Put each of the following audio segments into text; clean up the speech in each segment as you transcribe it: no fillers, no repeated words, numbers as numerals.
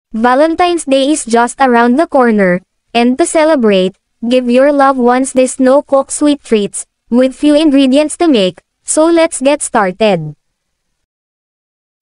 Valentine's Day is just around the corner, and to celebrate, give your loved ones these no-cook sweet treats, with few ingredients to make, so let's get started.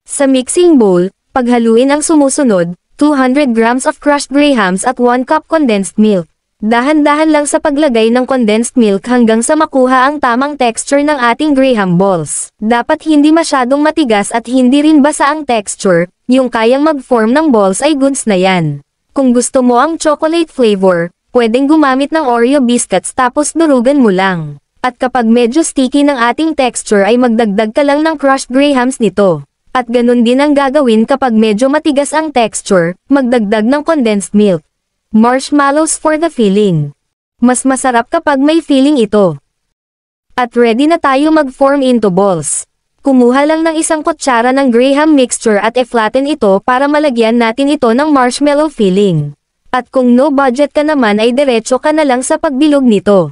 Sa mixing bowl, paghaluin ang sumusunod, 200 grams of crushed grahams at 1 cup condensed milk. Dahan-dahan lang sa paglagay ng condensed milk hanggang sa makuha ang tamang texture ng ating graham balls. Dapat hindi masyadong matigas at hindi rin basa ang texture, yung kayang mag-form ng balls ay goods na yan. Kung gusto mo ang chocolate flavor, pwedeng gumamit ng Oreo biscuits tapos durugan mo lang. At kapag medyo sticky ng ating texture ay magdagdag ka lang ng crushed grahams nito. At ganun din ang gagawin kapag medyo matigas ang texture, magdagdag ng condensed milk. Marshmallows for the filling. Mas masarap kapag may filling ito. At ready na tayo mag-form into balls. Kumuha lang ng isang kutsara ng graham mixture at i-flatten ito para malagyan natin ito ng marshmallow filling. At kung no budget ka naman ay diretso ka na lang sa pagbilog nito.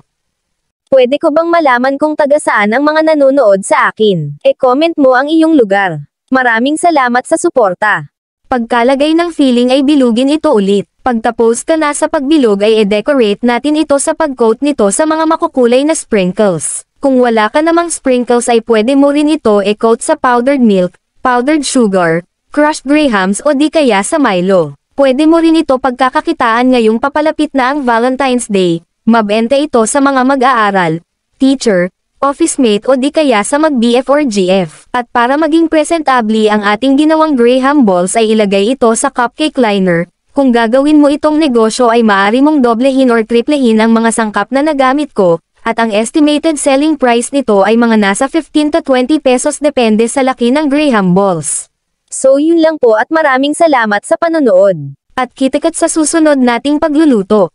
Pwede ko bang malaman kung taga saan ang mga nanonood sa akin? E-comment mo ang iyong lugar. Maraming salamat sa suporta. Pagkalagay ng filling ay bilugin ito ulit. Pagtapos ka na sa pagbilog ay i-decorate natin ito sa pag-coat nito sa mga makukulay na sprinkles. Kung wala ka namang sprinkles ay pwede mo rin ito i-coat sa powdered milk, powdered sugar, crushed grahams o di kaya sa Milo. Pwede mo rin ito pagkakakitaan ngayong papalapit na ang Valentine's Day. Mabenta ito sa mga mag-aaral, teacher, office mate o di kaya sa mag-BF or GF. At para maging presentable ang ating ginawang graham balls ay ilagay ito sa cupcake liner. Kung gagawin mo itong negosyo ay maaari mong doblehin or triplehin ang mga sangkap na nagamit ko, at ang estimated selling price nito ay mga nasa 15 to 20 pesos depende sa laki ng graham balls. So yun lang po at maraming salamat sa panonood. At kita-kits sa susunod nating pagluluto.